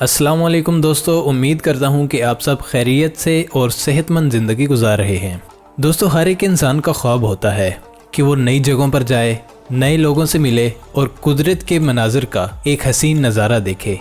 अस्सलाम वालेकुम दोस्तों, उम्मीद करता हूँ कि आप सब खैरियत से और सेहतमंद ज़िंदगी गुजार रहे हैं। दोस्तों, हर एक इंसान का ख्वाब होता है कि वो नई जगहों पर जाए, नए लोगों से मिले और कुदरत के मनाजिर का एक हसीन नज़ारा देखे।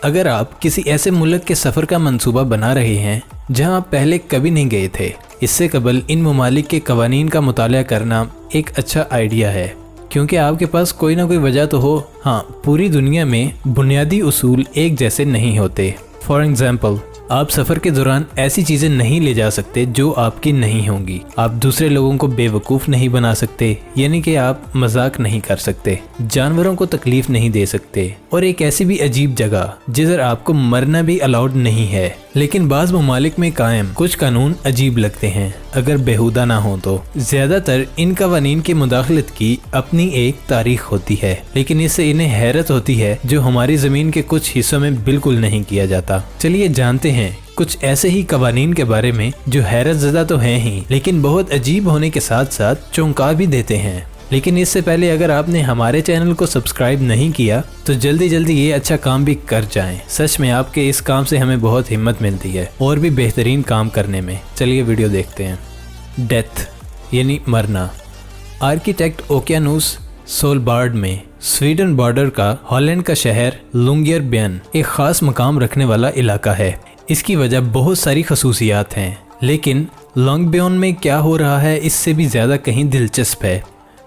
अगर आप किसी ऐसे मुल्क के सफ़र का मंसूबा बना रहे हैं जहाँ आप पहले कभी नहीं गए थे, इससे कबल इन ममालिक के कवानीन का मुताला करना एक अच्छा आइडिया है, क्योंकि आपके पास कोई ना कोई वजह तो हो। हाँ, पूरी दुनिया में बुनियादी उसूल एक जैसे नहीं होते। फॉर एग्जाम्पल, आप सफ़र के दौरान ऐसी चीज़ें नहीं ले जा सकते जो आपकी नहीं होंगी। आप दूसरे लोगों को बेवकूफ़ नहीं बना सकते, यानी कि आप मजाक नहीं कर सकते, जानवरों को तकलीफ नहीं दे सकते, और एक ऐसी भी अजीब जगह जिधर आपको मरना भी अलाउड नहीं है। लेकिन बाज़ ममालिक में कायम कुछ कानून अजीब लगते हैं अगर बेहुदा ना हो तो। ज़्यादातर इन कवानीन की मुदाखलत की अपनी एक तारीख होती है, लेकिन इससे इन्हें हैरत होती है जो हमारी ज़मीन के कुछ हिस्सों में बिल्कुल नहीं किया जाता। चलिए जानते हैं कुछ ऐसे ही कवानीन के बारे में जो हैरत ज़दा तो हैं ही, लेकिन बहुत अजीब होने के साथ साथ चौंका भी देते हैं। लेकिन इससे पहले अगर आपने हमारे चैनल को सब्सक्राइब नहीं किया तो जल्दी जल्दी ये अच्छा काम भी कर जाएं। सच में आपके इस काम से हमें बहुत हिम्मत मिलती है और भी बेहतरीन काम करने में। चलिए वीडियो देखते हैं। डेथ यानी मरना। आर्किटेक्ट ओकियानूस सोलबार्ड में स्वीडन बॉर्डर का हॉलैंड का शहर लुंगियरब्यन एक ख़ास मकाम रखने वाला इलाका है। इसकी वजह बहुत सारी खसूसियात हैं, लेकिन लॉन्गब्योन में क्या हो रहा है इससे भी ज़्यादा कहीं दिलचस्प है।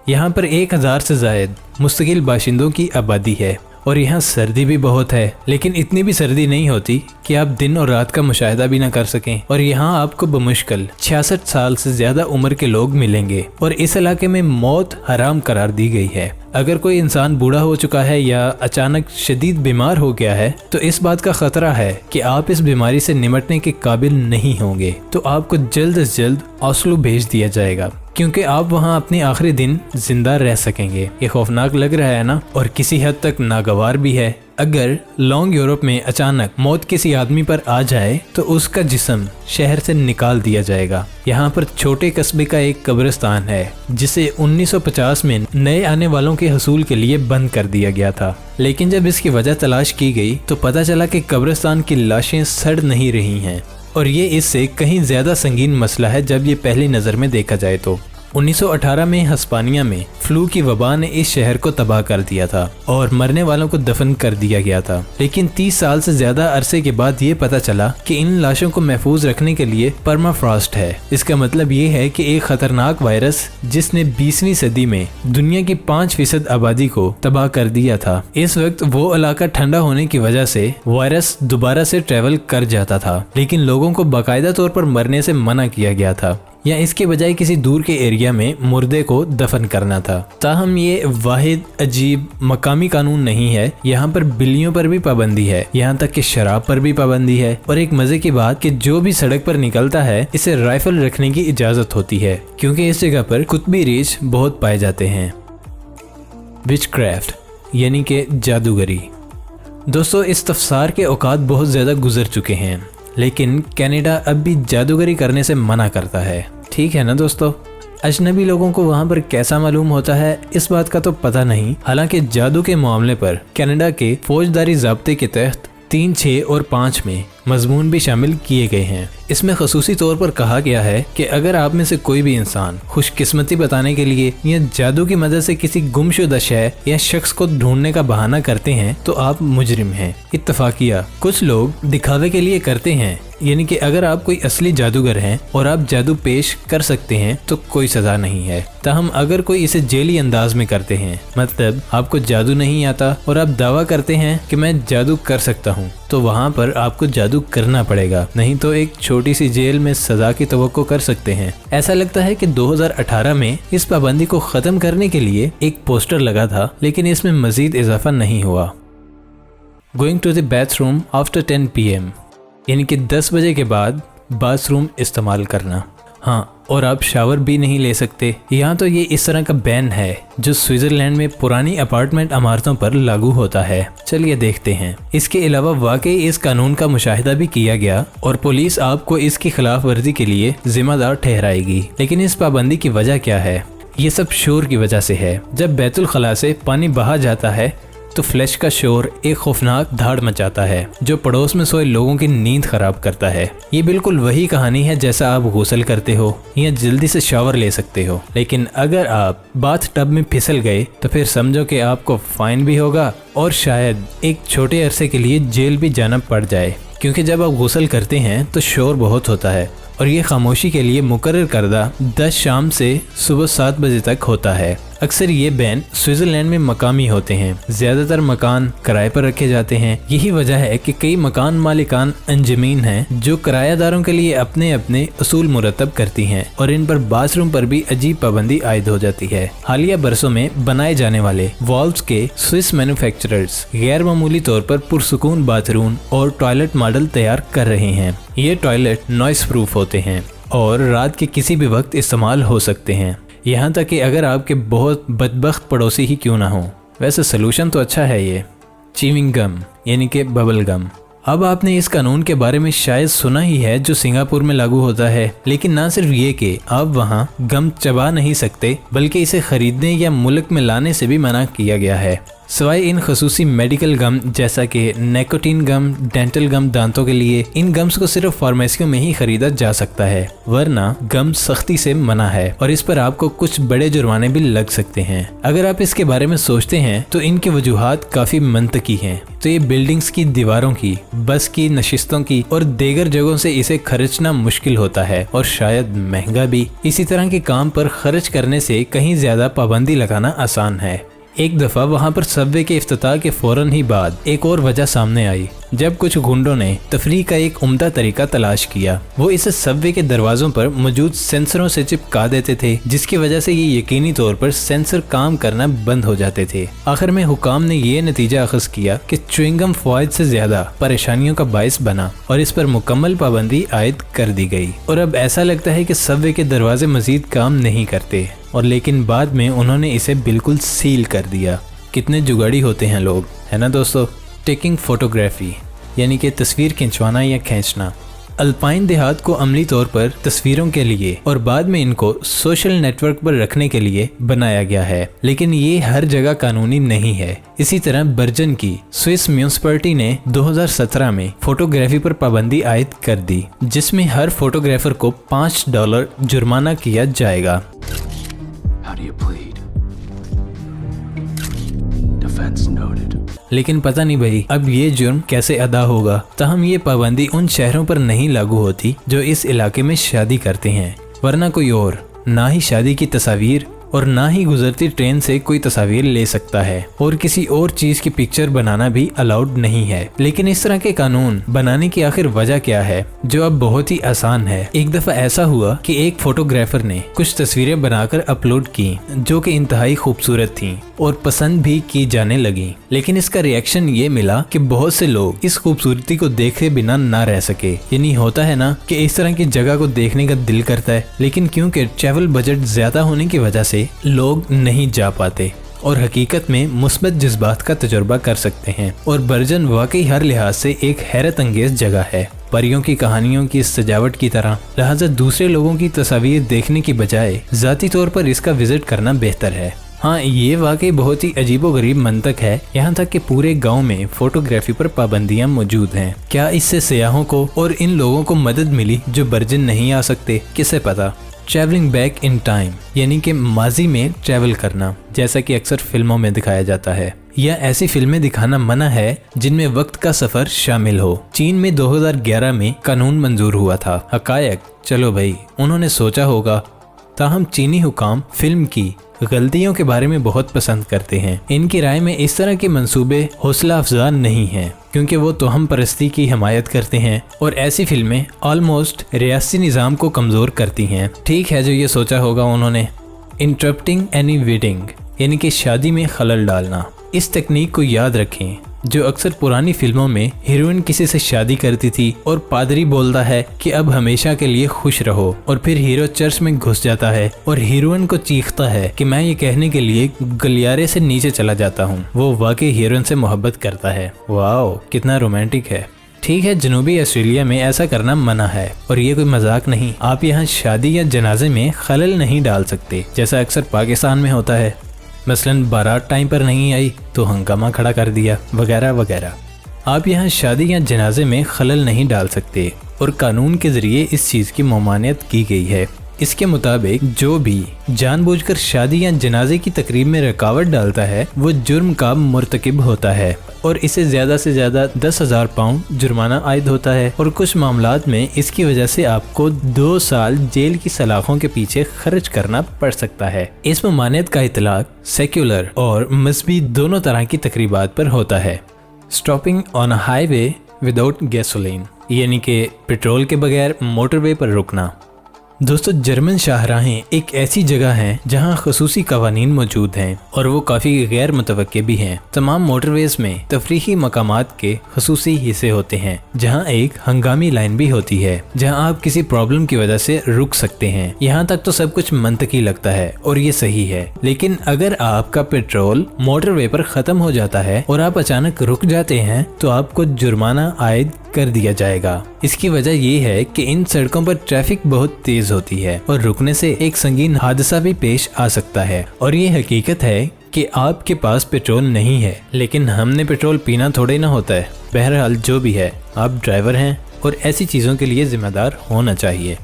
यहाँ पर 1000 से ज़ायद मुस्तकिल बाशिंदों की आबादी है और यहाँ सर्दी भी बहुत है, लेकिन इतनी भी सर्दी नहीं होती कि आप दिन और रात का मुशाहिदा भी ना कर सकें। और यहाँ आपको बमुश्किल 66 साल से ज़्यादा उम्र के लोग मिलेंगे और इस इलाके में मौत हराम करार दी गई है। अगर कोई इंसान बूढ़ा हो चुका है या अचानक शदीद बीमार हो गया है तो इस बात का खतरा है कि आप इस बीमारी से निमटने के काबिल नहीं होंगे, तो आपको जल्द से जल्द ओस्लो भेज दिया जाएगा, क्योंकि आप वहां अपने आखिरी दिन जिंदा रह सकेंगे। ये खौफनाक लग रहा है ना, और किसी हद तक नागवार भी है। अगर लॉन्ग यूरोप में अचानक मौत किसी आदमी पर आ जाए तो उसका जिस्म शहर से निकाल दिया जाएगा। यहाँ पर छोटे कस्बे का एक कब्रिस्तान है जिसे 1950 में नए आने वालों के हसूल के लिए बंद कर दिया गया था, लेकिन जब इसकी वजह तलाश की गई तो पता चला कि कब्रिस्तान की लाशें सड़ नहीं रही हैं, और ये इससे कहीं ज़्यादा संगीन मसला है जब ये पहली नज़र में देखा जाए तो। 1918 में हिस्पानिया में फ्लू की वबा ने इस शहर को तबाह कर दिया था और मरने वालों को दफन कर दिया गया था। लेकिन 30 साल से ज्यादा अरसे के बाद ये पता चला कि इन लाशों को महफूज रखने के लिए परमाफ्रॉस्ट है। इसका मतलब ये है कि एक खतरनाक वायरस जिसने 20वीं सदी में दुनिया की 5% आबादी को तबाह कर दिया था, इस वक्त वो इलाका ठंडा होने की वजह से वायरस दोबारा से ट्रेवल कर जाता था, लेकिन लोगों को बाकायदा तौर पर मरने से मना किया गया था या इसके बजाय किसी दूर के एरिया में मुर्दे को दफन करना था। ताहम ये वाहिद अजीब मकामी कानून नहीं है। यहाँ पर बिल्लियों पर भी पाबंदी है, यहाँ तक कि शराब पर भी पाबंदी है, और एक मजे की बात कि जो भी सड़क पर निकलता है इसे राइफल रखने की इजाजत होती है, क्योंकि इस जगह पर कुतबी रीछ बहुत पाए जाते हैं। विचक्राफ्ट यानी कि जादूगरी। दोस्तों, इस तफसार के औकात बहुत ज़्यादा गुजर चुके हैं, लेकिन कनाडा अब भी जादूगरी करने से मना करता है। ठीक है ना दोस्तों। अजनबी लोगों को वहाँ पर कैसा मालूम होता है इस बात का तो पता नहीं। हालांकि जादू के मामले पर कनाडा के फौजदारी ज़ाब्ते के तहत 3, 6 और 5 में मजमून भी शामिल किए गए हैं। इसमें खसूसी तौर पर कहा गया है कि अगर आप में से कोई भी इंसान खुशकिस्मती बताने के लिए या जादू की मदद से किसी गुमशुदा शय या शख्स को ढूंढने का बहाना करते हैं तो आप मुजरिम हैं। इत्तफाकिया कुछ लोग दिखावे के लिए करते हैं, यानी कि अगर आप कोई असली जादूगर हैं और आप जादू पेश कर सकते हैं तो कोई सजा नहीं है। ताहम अगर कोई इसे जेली अंदाज में करते हैं, मतलब आपको जादू नहीं आता और आप दावा करते हैं कि मैं जादू कर सकता हूँ, तो वहाँ पर आपको जादू करना पड़ेगा, नहीं तो एक छोटी सी जेल में सजा की तवक्को कर सकते हैं। ऐसा लगता है कि 2018 में इस पाबंदी को खत्म करने के लिए एक पोस्टर लगा था, लेकिन इसमें मजीद इजाफा नहीं हुआ। Going to the bathroom after 10 PM यानी कि 10 बजे के बाद बाथरूम इस्तेमाल करना। हाँ, और आप शावर भी नहीं ले सकते। यहाँ तो ये इस तरह का बैन है जो स्विट्जरलैंड में पुरानी अपार्टमेंट इमारतों पर लागू होता है। चलिए देखते हैं। इसके अलावा वाकई इस कानून का मुशाहिदा भी किया गया और पुलिस आपको इसकी खिलाफ वर्जी के लिए जिम्मेदार ठहराएगी। लेकिन इस पाबंदी की वजह क्या है? ये सब शोर की वजह से है। जब बैतुल खला से पानी बहा जाता है तो फ्लैश का शोर एक खौफनाक धाड़ मचाता है जो पड़ोस में सोए लोगों की नींद खराब करता है। ये बिल्कुल वही कहानी है जैसा आप गुसल करते हो या जल्दी से शावर ले सकते हो, लेकिन अगर आप बाथ टब में फिसल गए तो फिर समझो कि आपको फाइन भी होगा और शायद एक छोटे अरसे के लिए जेल भी जाना पड़ जाए, क्योंकि जब आप गुसल करते हैं तो शोर बहुत होता है और ये खामोशी के लिए मुकर्रर करदा 10 शाम से सुबह 7 बजे तक होता है। अक्सर ये बैंड स्विट्जरलैंड में मकामी होते हैं। ज्यादातर मकान किराए पर रखे जाते हैं। यही वजह है कि कई मकान मालिकान अंजमीन हैं जो किराएदारों के लिए अपने अपने उसूल मुरतब करती हैं और इन पर बाथरूम पर भी अजीब पाबंदी आयद हो जाती है। हालिया बरसों में बनाए जाने वाले वॉल्व्स के स्विस मैन्युफैक्चरर्स गैर मामूली तौर पर पुरसुकून बाथरूम और टॉयलेट मॉडल तैयार कर रहे हैं। ये टॉयलेट नॉइस प्रूफ होते हैं और रात के किसी भी वक्त इस्तेमाल हो सकते हैं, यहाँ तक कि अगर आपके बहुत बदबख्त पड़ोसी ही क्यों ना हो। वैसे सलूशन तो अच्छा है ये, च्युइंग गम यानी कि बबल गम। अब आपने इस कानून के बारे में शायद सुना ही है जो सिंगापुर में लागू होता है, लेकिन ना सिर्फ ये कि आप वहाँ गम चबा नहीं सकते बल्कि इसे खरीदने या मुल्क में लाने से भी मना किया गया है, सिवाय इन खसूसी मेडिकल गम जैसा कि निकोटीन गम, डेंटल गम दांतों के लिए। इन गम्स को सिर्फ फार्मेसियों में ही खरीदा जा सकता है, वरना गम सख्ती से मना है और इस पर आपको कुछ बड़े जुर्माने भी लग सकते हैं। अगर आप इसके बारे में सोचते हैं तो इनकी वजूहात काफी मंतकी हैं। तो ये बिल्डिंग्स की दीवारों की, बस की नशिस्तों की और दीगर जगहों से इसे खर्चना मुश्किल होता है और शायद महंगा भी। इसी तरह के काम पर खर्च करने से कहीं ज्यादा पाबंदी लगाना आसान है। एक दफ़ा वहाँ पर सबवे के इफ्तिताह के फौरन ही बाद एक और वजह सामने आई जब कुछ गुंडों ने तफरीह का एक उम्दा तरीका तलाश किया। वो इसे सबवे के दरवाजों पर मौजूद सेंसरों से चिपका देते थे, जिसकी वजह से ये यकीनी तौर पर सेंसर काम करना बंद हो जाते थे। आखिर में हुकाम ने ये नतीजा अखज़ किया कि च्युइंगम फ़वाइद से ज्यादा परेशानियों का बायस बना और इस पर मुकम्मल पाबंदी आयद कर दी गई। और अब ऐसा लगता है कि सबवे के दरवाजे मजीद काम नहीं करते, और लेकिन बाद में उन्होंने इसे बिल्कुल सील कर दिया। कितने जुगाड़ी होते हैं लोग, है ना दोस्तों। टेकिंग फोटोग्राफी यानी कि तस्वीर खिंचवाना या खींचना अल्पाइन देहात को अमली तौर पर तस्वीरों के लिए और बाद में इनको सोशल नेटवर्क पर रखने के लिए बनाया गया है, लेकिन ये हर जगह कानूनी नहीं है। इसी तरह बर्जन की स्विस म्यूनिसिपैलिटी ने 2017 में फोटोग्राफी पर पाबंदी आयद कर दी, जिसमें हर फोटोग्राफर को $5 जुर्माना किया जाएगा। लेकिन पता नहीं भाई अब ये जुर्म कैसे अदा होगा। ताहम ये पाबंदी उन शहरों पर नहीं लागू होती जो इस इलाके में शादी करते हैं, वरना कोई और ना ही शादी की तस्वीर और ना ही गुजरती ट्रेन से कोई तस्वीर ले सकता है, और किसी और चीज की पिक्चर बनाना भी अलाउड नहीं है। लेकिन इस तरह के कानून बनाने की आखिर वजह क्या है, जो अब बहुत ही आसान है। एक दफा ऐसा हुआ कि एक फोटोग्राफर ने कुछ तस्वीरें बनाकर अपलोड की जो कि इंतहाई खूबसूरत थीं और पसंद भी की जाने लगी, लेकिन इसका रिएक्शन ये मिला कि बहुत से लोग इस खूबसूरती को देखे बिना ना रह सके। यानी होता है ना कि इस तरह की जगह को देखने का दिल करता है, लेकिन क्योंकि ट्रैवल बजट ज्यादा होने की वजह से लोग नहीं जा पाते और हकीकत में मुस्बत जज्बात का तजुर्बा कर सकते हैं। और बर्जन वाकई हर लिहाज से एक हैरत अंगेज जगह है, परियों की कहानियों की सजावट की तरह। लिहाजा दूसरे लोगों की तस्वीर देखने की बजाय ज़ाती तौर पर इसका विजिट करना बेहतर है। हाँ, ये वाकई बहुत ही अजीबोगरीब मंतक है, यहाँ तक कि पूरे गांव में फोटोग्राफी पर पाबंदियां मौजूद हैं। क्या इससे सयाहों को और इन लोगों को मदद मिली जो बर्जन नहीं आ सकते, किसे पता। ट्रैवलिंग बैक इन टाइम यानी कि माजी में ट्रैवल करना, जैसा कि अक्सर फिल्मों में दिखाया जाता है, या ऐसी फिल्में दिखाना मना है जिनमें वक्त का सफर शामिल हो। चीन में 2011 में कानून मंजूर हुआ था। हकायक चलो भाई उन्होंने सोचा होगा, ताहम चीनी हुकाम फिल्म की गलतियों के बारे में बहुत पसंद करते हैं। इनकी राय में इस तरह के मंसूबे हौसला अफजा नहीं हैं, क्योंकि वो तोहम परस्ती की हिमायत करते हैं और ऐसी फिल्में ऑलमोस्ट रियासती निज़ाम को कमज़ोर करती हैं। ठीक है, जो ये सोचा होगा उन्होंने। इंटरप्टिंग एनी वेडिंग यानी कि शादी में खलल डालना, इस तकनीक को याद रखें जो अक्सर पुरानी फिल्मों में हीरोइन किसी से शादी करती थी और पादरी बोलता है कि अब हमेशा के लिए खुश रहो, और फिर हीरो चर्च में घुस जाता है और हीरोइन को चीखता है कि मैं ये कहने के लिए गलियारे से नीचे चला जाता हूँ। वो वाकई हीरोइन से मोहब्बत करता है। वाओ, कितना रोमांटिक है। ठीक है, जनूबी ऑस्ट्रेलिया में ऐसा करना मना है और ये कोई मजाक नहीं। आप यहाँ शादी या जनाजे में खलल नहीं डाल सकते, जैसा अक्सर पाकिस्तान में होता है। मसलन बारात टाइम पर नहीं आई तो हंगामा खड़ा कर दिया, वगैरह वगैरह। आप यहाँ शादी या जनाजे में खलल नहीं डाल सकते और कानून के जरिए इस चीज़ की ममानियत की गई है। इसके मुताबिक जो भी जानबूझकर शादी या जनाजे की तकरीब में रुकावट डालता है वो जुर्म का मुर्तकिब होता है और इसे ज़्यादा से ज़्यादा 10,000 पाउंड जुर्माना आयद होता है और कुछ मामलात में इसकी वजह से आपको 2 साल जेल की सलाखों के पीछे खर्च करना पड़ सकता है। इस ममानियत का इतलाक सेक्युलर और मजहबी दोनों तरह की तकरीबात पर होता है। Stopping on a highway without gasoline, यानी कि पेट्रोल के बगैर मोटरवे पर रुकना। दोस्तों, जर्मन शाहराहें एक ऐसी जगह हैं जहां खसूसी कवानीन मौजूद हैं और वो काफ़ी गैर मुतवक्के भी हैं। तमाम मोटरवेज में तफरीही मकामात के खसूसी हिस्से होते हैं जहां एक हंगामी लाइन भी होती है जहां आप किसी प्रॉब्लम की वजह से रुक सकते हैं। यहाँ तक तो सब कुछ मंतकी लगता है और ये सही है, लेकिन अगर आपका पेट्रोल मोटरवे पर ख़त्म हो जाता है और आप अचानक रुक जाते हैं तो आपको जुर्माना आयद कर दिया जाएगा। इसकी वजह ये है कि इन सड़कों पर ट्रैफिक बहुत तेज होती है और रुकने से एक संगीन हादसा भी पेश आ सकता है। और ये हकीकत है कि आपके पास पेट्रोल नहीं है, लेकिन हमने पेट्रोल पीना थोड़े ना होता है। बहरहाल जो भी है, आप ड्राइवर हैं और ऐसी चीज़ों के लिए जिम्मेदार होना चाहिए।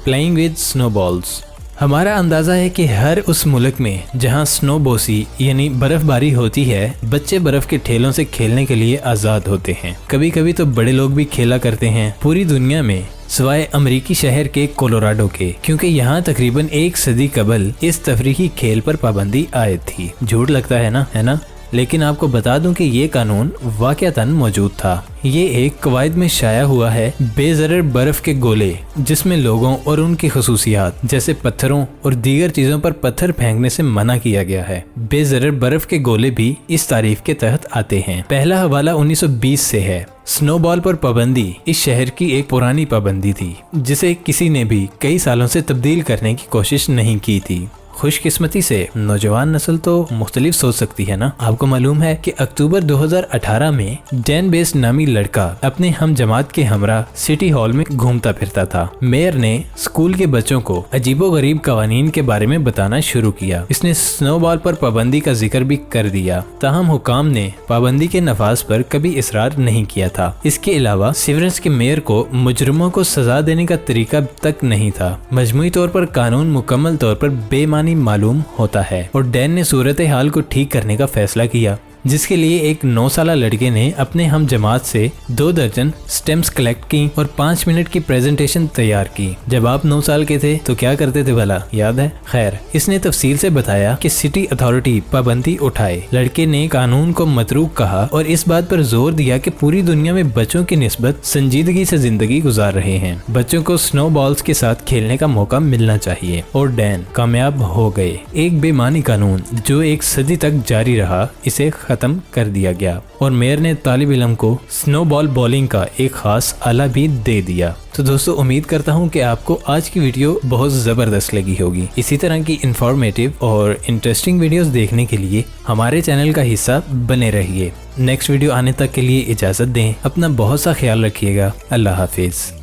Playing with snowballs. हमारा अंदाज़ा है कि हर उस मुल्क में जहां स्नोबोसी यानी बर्फबारी होती है, बच्चे बर्फ के ठेलों से खेलने के लिए आज़ाद होते हैं। कभी कभी तो बड़े लोग भी खेला करते हैं। पूरी दुनिया में सिवाय अमरीकी शहर के कोलोराडो के, क्योंकि यहाँ तकरीबन 1 सदी कबल इस तफरीही खेल पर पाबंदी आयद थी। झूठ लगता है ना? लेकिन आपको बता दूं कि ये कानून वाक़तन मौजूद था। ये एक कवायद में शाया हुआ है बेज़रर बर्फ के गोले, जिसमें लोगों और उनकी खसूसियात जैसे पत्थरों और दीगर चीज़ों पर पत्थर फेंकने से मना किया गया है। बेज़रर बर्फ के गोले भी इस तारीफ के तहत आते हैं। पहला हवाला 1920 से है। स्नोबॉल पर पाबंदी इस शहर की एक पुरानी पाबंदी थी जिसे किसी ने भी कई सालों से तब्दील करने की कोशिश नहीं की थी। खुशकिस्मती से नौजवान नस्ल तो मुख्तलिफ सोच सकती है ना। आपको मालूम है कि अक्टूबर 2018 में डैन बेस नामी लड़का अपने हम जमात के हमरा सिटी हॉल में घूमता फिरता था। मेयर ने स्कूल के बच्चों को अजीबोगरीब कवानीन के बारे में बताना शुरू किया। इसने स्नोबॉल पर पाबंदी का जिक्र भी कर दिया, ताहम हुकाम ने पाबंदी के नफाज पर कभी इसरार नहीं किया था। इसके अलावा सिवरेंस के मेयर को मुजरिमों को सजा देने का तरीका तक नहीं था। मजमूई तौर पर कानून मुकम्मल तौर पर बेमानी मालूम होता है और डैन ने सूरत हाल को ठीक करने का फैसला किया, जिसके लिए एक 9 साला लड़के ने अपने हम जमात से 2 दर्जन स्टेम्स कलेक्ट की और 5 मिनट की प्रेजेंटेशन तैयार की। जब आप 9 साल के थे तो क्या करते थे भला, याद है? खैर, इसने तफसील से बताया कि सिटी अथॉरिटी पाबंदी उठाए। लड़के ने कानून को मतरूक कहा और इस बात पर जोर दिया कि पूरी दुनिया में बच्चों की निस्बत संजीदगी से जिंदगी गुजार रहे हैं, बच्चों को स्नो बॉल्स के साथ खेलने का मौका मिलना चाहिए। और डैन कामयाब हो गए। एक बेमानी कानून जो 1 सदी तक जारी रहा, इसे खत्म कर दिया गया और मेयर ने तालिब इल्म को स्नोबॉल बॉलिंग का एक खास आला भी दे दिया। तो दोस्तों, उम्मीद करता हूँ कि आपको आज की वीडियो बहुत ज़बरदस्त लगी होगी। इसी तरह की इंफॉर्मेटिव और इंटरेस्टिंग वीडियोस देखने के लिए हमारे चैनल का हिस्सा बने रहिए। नेक्स्ट वीडियो आने तक के लिए इजाज़त दें। अपना बहुत सा ख्याल रखिएगा। अल्लाह हाफिज़।